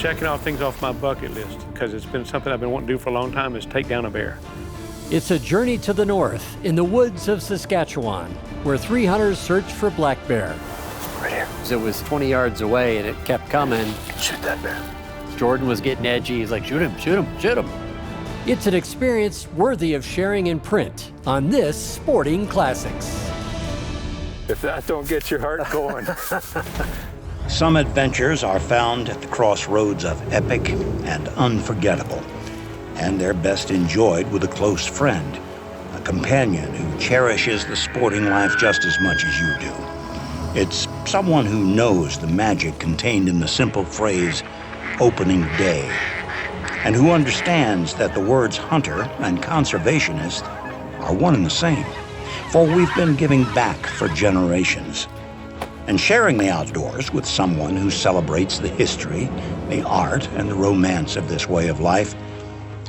checking off things off my bucket list because it's been something I've been wanting to do for a long time is take down a bear. It's a journey to the north in the woods of Saskatchewan, where 3 hunters search for black bear. Right here. It was 20 yards away and it kept coming. Shoot that bear. Jordan was getting edgy. He's like, shoot him, shoot him, shoot him. It's an experience worthy of sharing in print on this Sporting Classics. If that don't get your heart going. Some adventures are found at the crossroads of epic and unforgettable, and they're best enjoyed with a close friend, a companion who cherishes the sporting life just as much as you do. It's someone who knows the magic contained in the simple phrase, opening day, and who understands that the words hunter and conservationist are one and the same. For we've been giving back for generations and sharing the outdoors with someone who celebrates the history, the art, and the romance of this way of life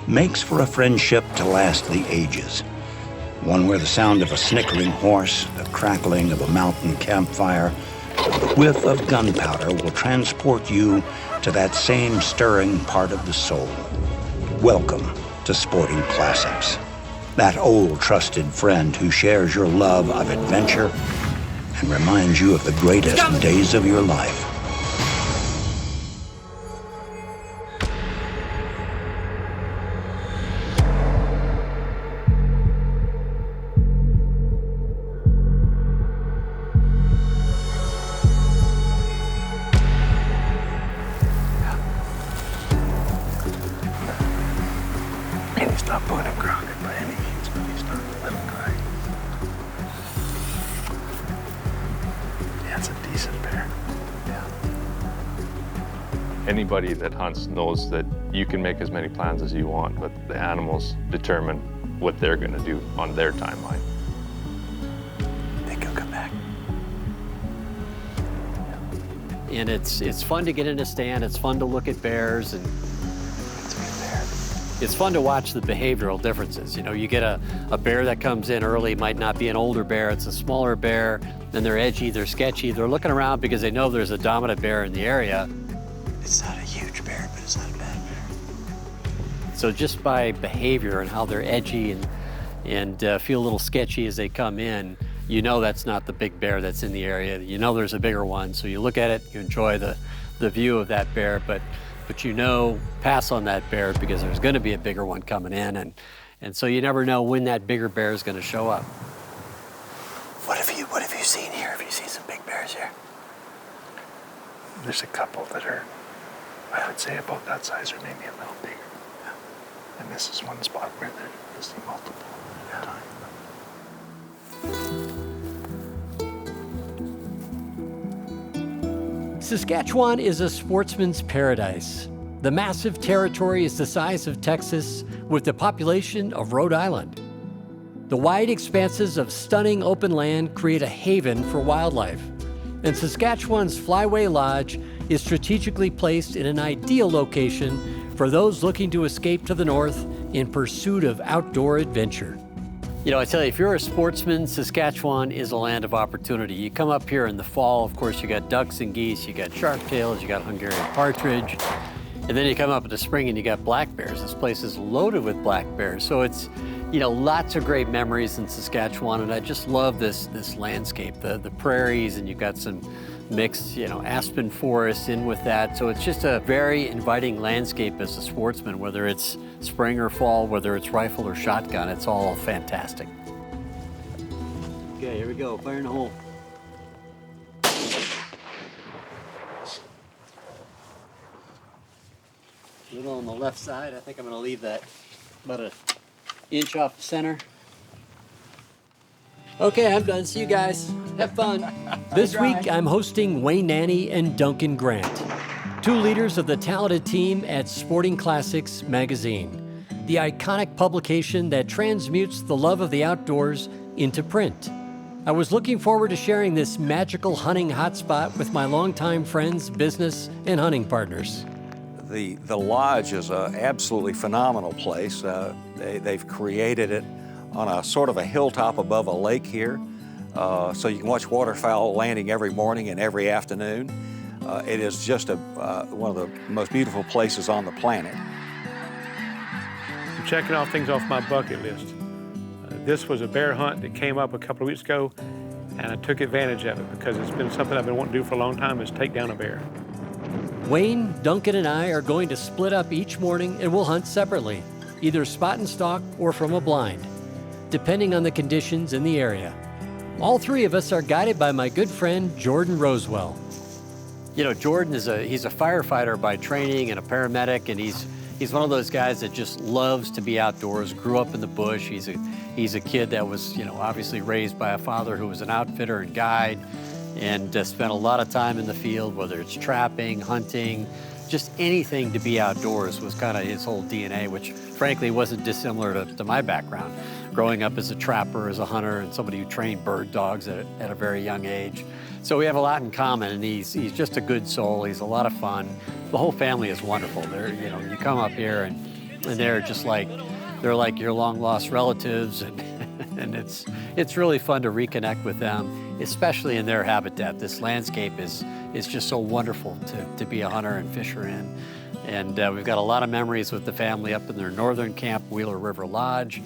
makes for a friendship to last the ages. One where the sound of a snickering horse, the crackling of a mountain campfire, the whiff of gunpowder will transport you to that same stirring part of the soul. Welcome to Sporting Classics. That old trusted friend who shares your love of adventure and reminds you of the greatest days of your life. And he's not pulling him grounded by any means, but he's not let him cry. Yeah, it's a decent bear. Yeah. Anybody that hunts knows that you can make as many plans as you want, but the animals determine what they're going to do on their timeline. I think he'll come back. And it's fun to get in a stand. It's fun to look at bears, and it's fun to watch the behavioral differences. You know, you get a bear that comes in early, might not be an older bear, it's a smaller bear, then they're edgy, they're sketchy, they're looking around because they know there's a dominant bear in the area. It's not a huge bear, but it's not a bad bear. So just by behavior and how they're edgy and feel a little sketchy as they come in, you know that's not the big bear that's in the area. You know there's a bigger one, so you look at it, you enjoy the view of that bear, but you know, pass on that bear because there's going to be a bigger one coming in, and so you never know when that bigger bear is going to show up. What have you seen here? Have you seen some big bears here? There's a couple that are, I would say, about that size or maybe a little bigger. Yeah. And this is one spot where you see multiple at a time. Saskatchewan is a sportsman's paradise. The massive territory is the size of Texas with the population of Rhode Island. The wide expanses of stunning open land create a haven for wildlife. And Saskatchewan's Flyway Lodge is strategically placed in an ideal location for those looking to escape to the north in pursuit of outdoor adventure. You know, I tell you, if you're a sportsman, Saskatchewan is a land of opportunity. You come up here in the fall, of course, you got ducks and geese, you got sharp-tails, you got Hungarian partridge, and then you come up in the spring and you got black bears. This place is loaded with black bears. So it's, you know, lots of great memories in Saskatchewan, and I just love this landscape, the prairies, and you've got some mixed, you know, aspen forests in with that. So it's just a very inviting landscape as a sportsman, whether it's spring or fall, whether it's rifle or shotgun, it's all fantastic. Okay, here we go, fire in the hole. A little on the left side. I think I'm gonna leave that about an inch off the center. Okay, I'm done. See you guys. Have fun. This week, I'm hosting Wayne Nanney and Duncan Grant, two leaders of the talented team at Sporting Classics magazine, the iconic publication that transmutes the love of the outdoors into print. I was looking forward to sharing this magical hunting hotspot with my longtime friends, business, and hunting partners. The lodge is an absolutely phenomenal place. They've created it on a sort of a hilltop above a lake here, so you can watch waterfowl landing every morning and every afternoon. it is just one of the most beautiful places on the planet. I'm checking off things off my bucket list. This was a bear hunt that came up a couple of weeks ago, and I took advantage of it because it's been something I've been wanting to do for a long time, is take down a bear. Wayne, Duncan, and I are going to split up each morning and we'll hunt separately, either spot and stalk or from a blind, depending on the conditions in the area. All three of us are guided by my good friend, Jordan Rosewell. You know, Jordan he's a firefighter by training and a paramedic, and he's one of those guys that just loves to be outdoors, grew up in the bush. He's a kid that was, you know, obviously raised by a father who was an outfitter and guide, and spent a lot of time in the field, whether it's trapping, hunting, just anything to be outdoors was kind of his whole DNA, which frankly wasn't dissimilar to my background. Growing up as a trapper, as a hunter, and somebody who trained bird dogs at a very young age. So we have a lot in common, and he's just a good soul. He's a lot of fun. The whole family is wonderful. You know, you come up here and they're just like, they're like your long lost relatives, and it's really fun to reconnect with them, especially in their habitat. This landscape is just so wonderful to be a hunter and fisher in. And we've got a lot of memories with the family up in their northern camp, Wheeler River Lodge.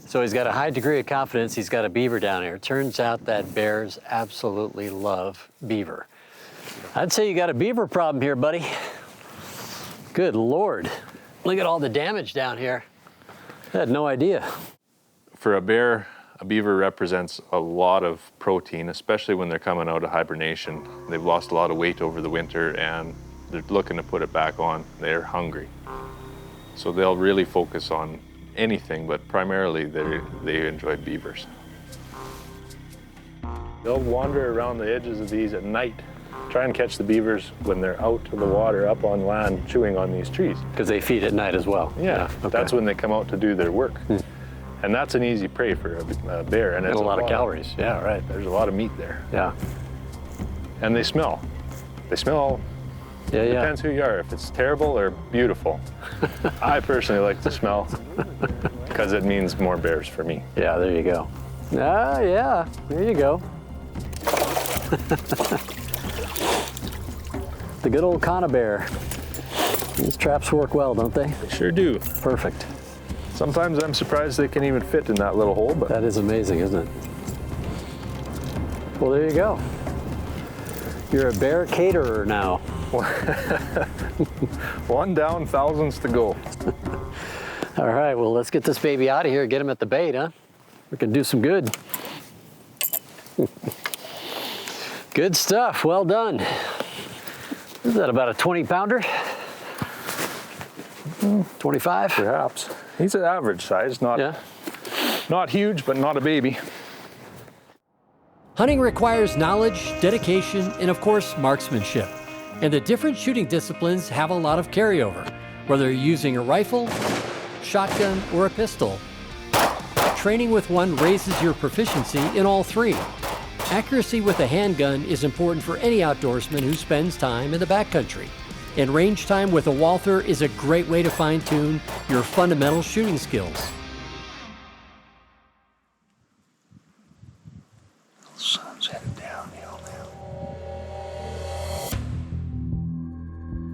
So he's got a high degree of confidence he's got a beaver down here. Turns out that bears absolutely love beaver. I'd say you got a beaver problem here, buddy. Good Lord. Look at all the damage down here. I had no idea. For a bear, a beaver represents a lot of protein, especially when they're coming out of hibernation. They've lost a lot of weight over the winter and they're looking to put it back on. They're hungry. So they'll really focus on anything, but primarily they enjoy beavers. They'll wander around the edges of these at night, try and catch the beavers when they're out of the water, up on land, chewing on these trees. Because they feed at night as well. Yeah, okay. That's when they come out to do their work. And that's an easy prey for a bear. And it's a lot of calories. Yeah, right. There's a lot of meat there. Yeah. And they smell. They smell. Yeah, yeah. Depends who you are, if it's terrible or beautiful. I personally like to smell because it means more bears for me. Yeah, there you go. Ah, yeah, there you go. The good old conibear. These traps work well, don't they? They sure do. Perfect. Sometimes I'm surprised they can even fit in that little hole, but that is amazing, isn't it? Well, there you go. You're a bear caterer now. One down, thousands to go. All right, well, let's get this baby out of here, get him at the bait, huh? We can do some good. Good stuff, well done. Is that about a 20-pounder? 25? Perhaps. He's an average size, not huge, but not a baby. Hunting requires knowledge, dedication, and of course, marksmanship. And the different shooting disciplines have a lot of carryover, whether you're using a rifle, shotgun, or a pistol. Training with one raises your proficiency in all three. Accuracy with a handgun is important for any outdoorsman who spends time in the backcountry. And range time with a Walther is a great way to fine-tune your fundamental shooting skills. Sun's headed downhill now.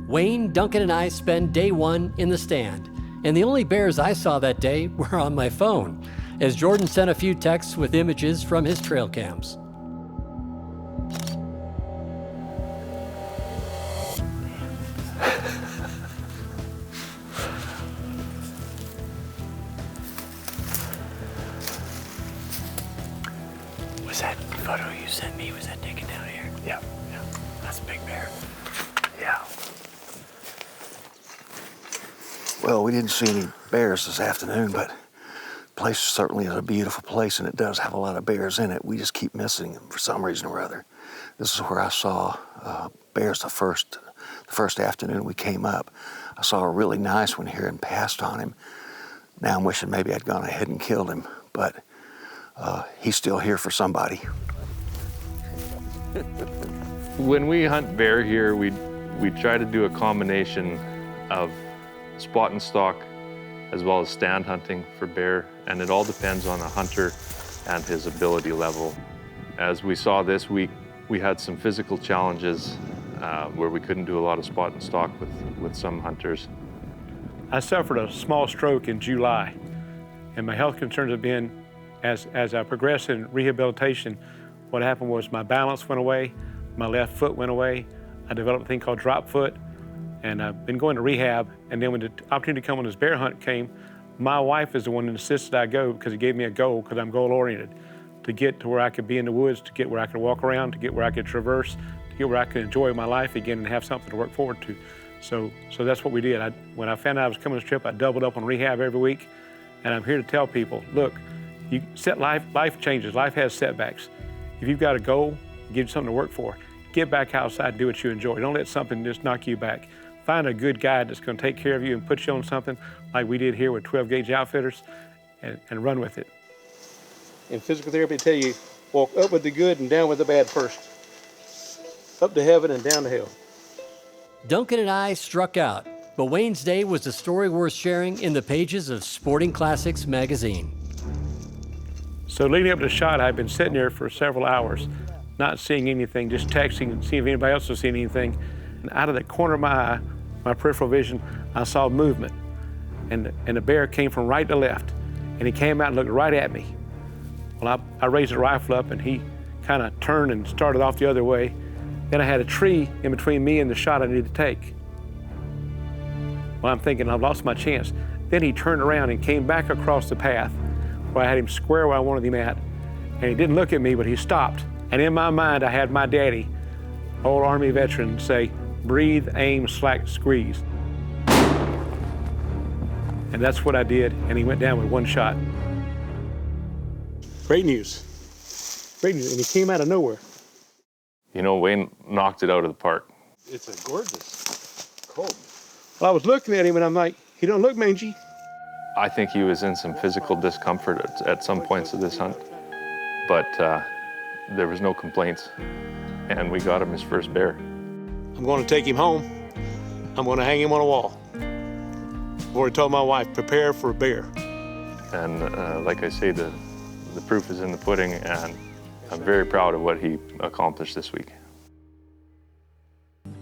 Wayne, Duncan, and I spend day one in the stand. And the only bears I saw that day were on my phone, as Jordan sent a few texts with images from his trail cams. Was that photo you sent me, was that taken down here? Yeah. Yeah. That's a big bear. Yeah. Well, we didn't see any bears this afternoon, but the place certainly is a beautiful place, and it does have a lot of bears in it. We just keep missing them for some reason or other. This is where I saw bears the first afternoon we came up. I saw a really nice one here and passed on him. Now I'm wishing maybe I'd gone ahead and killed him, but he's still here for somebody. When we hunt bear here, we try to do a combination of spot and stalk as well as stand hunting for bear, and it all depends on a hunter and his ability level. As we saw this week, We had some physical challenges where we couldn't do a lot of spot and stalk with some hunters. I suffered a small stroke in July, and my health concerns have been, as I progressed in rehabilitation, what happened was my balance went away, my left foot went away, I developed a thing called drop foot, and I've been going to rehab, and then when the opportunity to come on this bear hunt came, my wife is the one that insisted I go because it gave me a goal, because I'm goal-oriented, to get to where I could be in the woods, to get where I could walk around, to get where I could traverse, to get where I could enjoy my life again and have something to work forward to. So that's what we did. When I found out I was coming on this trip, I doubled up on rehab every week, and I'm here to tell people, look, you set life changes, life has setbacks. If you've got a goal, give you something to work for. Get back outside and do what you enjoy. Don't let something just knock you back. Find a good guide that's gonna take care of you and put you on something like we did here with 12 Gauge Outfitters and run with it. In physical therapy, they tell you, walk up with the good and down with the bad first. Up to heaven and down to hell. Duncan and I struck out, but Wayne's day was a story worth sharing in the pages of Sporting Classics magazine. So leading up to the shot, I'd been sitting there for several hours, not seeing anything, just texting and seeing if anybody else was seeing anything. And out of the corner of my eye, my peripheral vision, I saw movement. And the bear came from right to left, and he came out and looked right at me. Well, I raised the rifle up, and he kind of turned and started off the other way. Then I had a tree in between me and the shot I needed to take. Well, I'm thinking, I've lost my chance. Then he turned around and came back across the path where I had him square where I wanted him at. And he didn't look at me, but he stopped. And in my mind, I had my daddy, old Army veteran, say, breathe, aim, slack, squeeze. And that's what I did, and he went down with one shot. Great news. Great news, and he came out of nowhere. You know, Wayne knocked it out of the park. It's a gorgeous colt. Well, I was looking at him, and I'm like, he don't look mangy. I think he was in some physical discomfort at some points of this hunt, but there was no complaints, and we got him his first bear. I'm going to take him home. I'm going to hang him on a wall. I've already told my wife, prepare for a bear. And like I say, the proof is in the pudding, and I'm very proud of what he accomplished this week.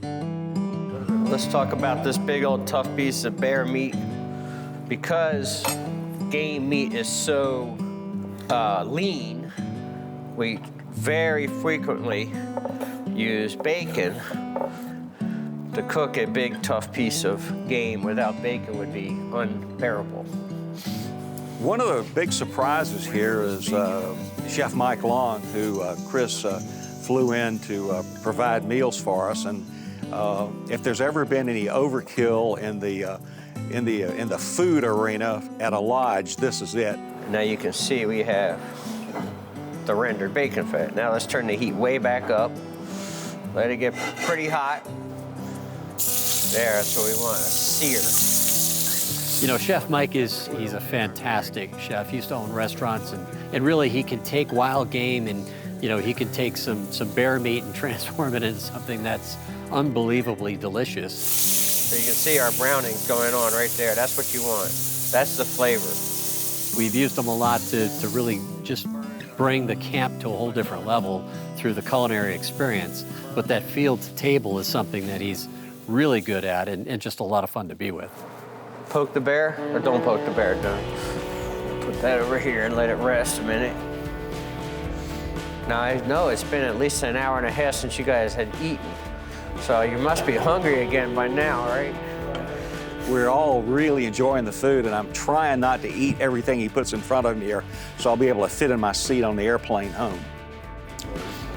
Let's talk about this big old tough piece of bear meat. Because game meat is so lean, we very frequently use bacon to cook a big tough piece of game. Without bacon would be unbearable. One of the big surprises here is Chef Mike Long, who Chris flew in to provide meals for us. And if there's ever been any overkill in the food arena at a lodge, this is it. Now you can see we have the rendered bacon fat. Now let's turn the heat way back up. Let it get pretty hot. There, that's what we want, a sear. You know, Chef Mike he's a fantastic chef. He used to own restaurants, and really he can take wild game and, you know, he can take some bear meat and transform it into something that's unbelievably delicious. So you can see our brownings going on right there. That's what you want. That's the flavor. We've used them a lot to really just bring the camp to a whole different level through the culinary experience. But that field to table is something that he's really good at and just a lot of fun to be with. Poke the bear or don't poke the bear, Duncan? Put that over here and let it rest a minute. Now I know it's been at least an hour and a half since you guys had eaten. So you must be hungry again by now, right? We're all really enjoying the food, and I'm trying not to eat everything he puts in front of me here, so I'll be able to fit in my seat on the airplane home.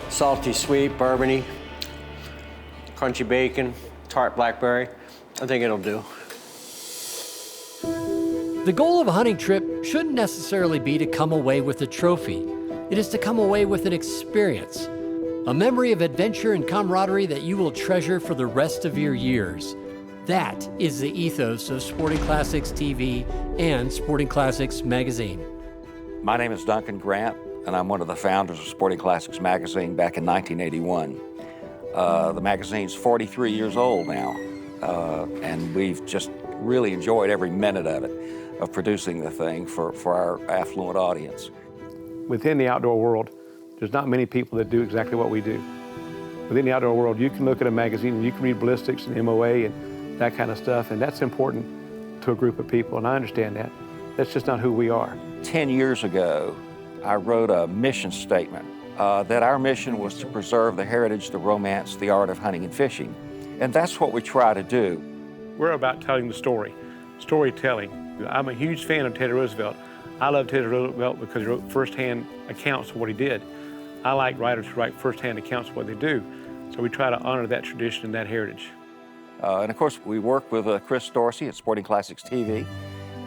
Salty, sweet, bourbony, crunchy bacon, tart blackberry. I think it'll do. The goal of a hunting trip shouldn't necessarily be to come away with a trophy. It is to come away with an experience, a memory of adventure and camaraderie that you will treasure for the rest of your years. That is the ethos of Sporting Classics TV and Sporting Classics Magazine. My name is Duncan Grant, and I'm one of the founders of Sporting Classics Magazine back in 1981. The magazine's 43 years old now, and we've just really enjoyed every minute of it, of producing the thing for our affluent audience. Within the outdoor world, there's not many people that do exactly what we do. Within the outdoor world, you can look at a magazine and you can read ballistics and MOA and that kind of stuff, and that's important to a group of people, and I understand that. That's just not who we are. 10 years ago, I wrote a mission statement that our mission was to preserve the heritage, the romance, the art of hunting and fishing. And that's what we try to do. We're about telling the story, storytelling. I'm a huge fan of Teddy Roosevelt. I love Teddy Roosevelt because he wrote firsthand accounts of what he did. I like writers who write firsthand accounts of what they do. So we try to honor that tradition and that heritage. And of course, we work with Chris Dorsey at Sporting Classics TV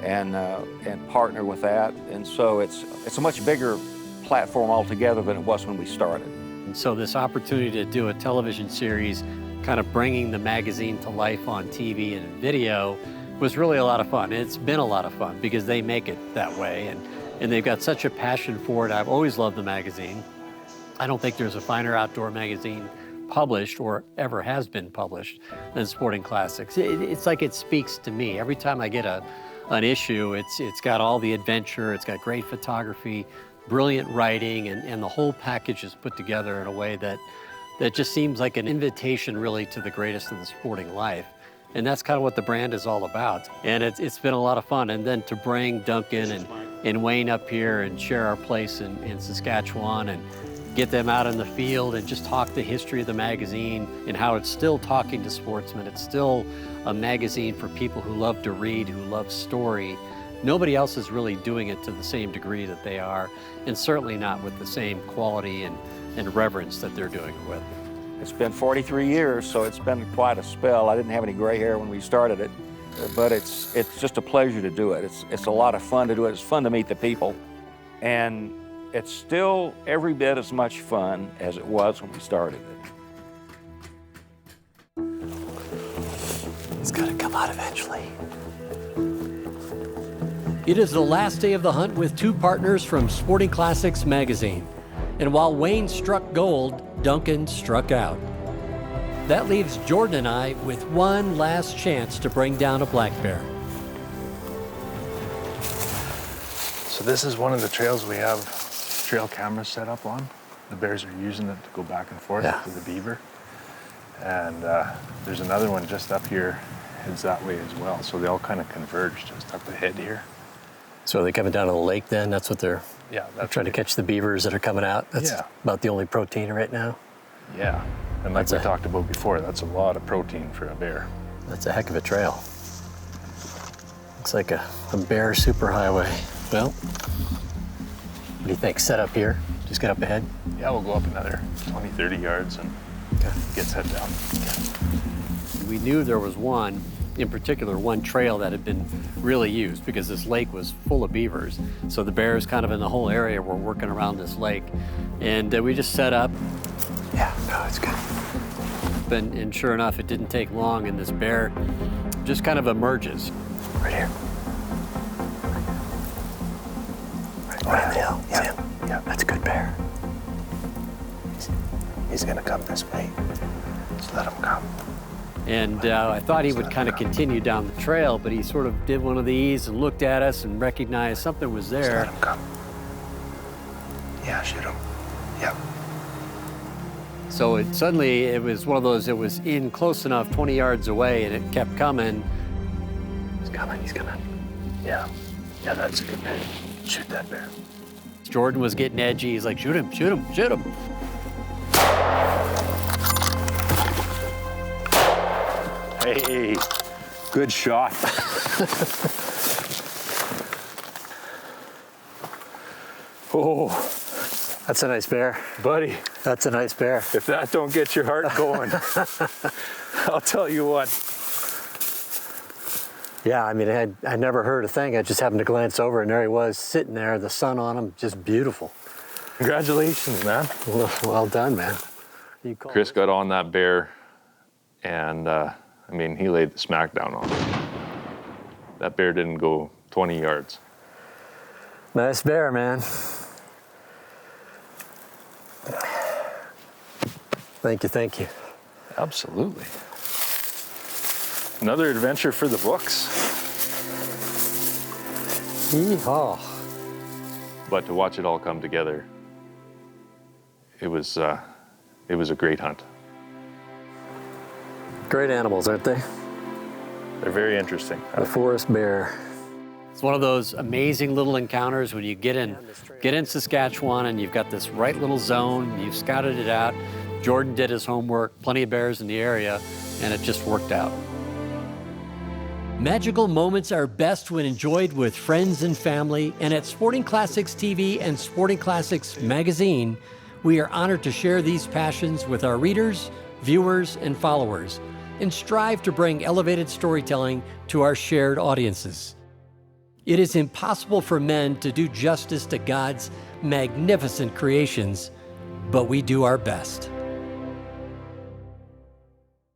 and partner with that. And so it's a much bigger platform altogether than it was when we started. And so this opportunity to do a television series, kind of bringing the magazine to life on TV and video, was really a lot of fun. It's been a lot of fun because they make it that way, and they've got such a passion for it. I've always loved the magazine. I don't think there's a finer outdoor magazine published or ever has been published than Sporting Classics. It's like it speaks to me. Every time I get an issue, it's got all the adventure, it's got great photography, brilliant writing, and the whole package is put together in a way that just seems like an invitation really to the greatest in the sporting life. And that's kind of what the brand is all about. And it's been a lot of fun. And then to bring Duncan and Wayne up here and share our place in Saskatchewan and get them out in the field and just talk the history of the magazine and how it's still talking to sportsmen. It's still a magazine for people who love to read, who love story. Nobody else is really doing it to the same degree that they are, and certainly not with the same quality and reverence that they're doing it with. It's been 43 years, so it's been quite a spell. I didn't have any gray hair when we started it, but it's just a pleasure to do it. It's a lot of fun to do it. It's fun to meet the people, and it's still every bit as much fun as it was when we started it. It's got to come out eventually. It is the last day of the hunt with two partners from Sporting Classics magazine. And while Wayne struck gold, Duncan struck out. That leaves Jordan and I with one last chance to bring down a black bear. So this is one of the trails we have trail cameras set up on. The bears are using it to go back and forth to the beaver. And there's another one just up here, heads that way as well. So they all kind of converge just up ahead here. So are they coming down to the lake then? That's what they're trying to catch the beavers that are coming out? That's about the only protein right now? Yeah, and like we talked about before, that's a lot of protein for a bear. That's a heck of a trail. Looks like a bear superhighway. Well, what do you think? Set up here? Just get up ahead? Yeah, we'll go up another 20, 30 yards and get set down. We knew there was one, in particular, one trail that had been really used because this lake was full of beavers. So the bears kind of in the whole area were working around this lake. And we just set up. Yeah, no, it's good. And sure enough, it didn't take long and this bear just kind of emerges. Right here. Right on the hill. Yeah, that's a good bear. He's gonna come this way. Just let him come. And I thought he would kind of continue down the trail, but he sort of did one of these and looked at us and recognized something was there. Just let him come. Yeah, shoot him. Yep. So suddenly it was one of those, it was in close enough, 20 yards away, and it kept coming. He's coming. Yeah, that's a good bear. Shoot that bear. Jordan was getting edgy. He's like, shoot him. Hey, good shot. Oh, that's a nice bear. Buddy. That's a nice bear. If that don't get your heart going, I'll tell you what. Yeah, I mean, I never heard a thing. I just happened to glance over, and there he was, sitting there, the sun on him, just beautiful. Congratulations, man. Well done, man. Chris got on that bear, and he laid the smack down on him. That bear didn't go 20 yards. Nice bear, man. Thank you. Absolutely. Another adventure for the books. Yeehaw. But to watch it all come together, it was a great hunt. Great animals, aren't they? They're very interesting. The forest bear. It's one of those amazing little encounters when you get in Saskatchewan and you've got this right little zone, you've scouted it out. Jordan did his homework, plenty of bears in the area, and it just worked out. Magical moments are best when enjoyed with friends and family, and at Sporting Classics TV and Sporting Classics Magazine, we are honored to share these passions with our readers, viewers, and followers, and strive to bring elevated storytelling to our shared audiences. It is impossible for men to do justice to God's magnificent creations, but we do our best.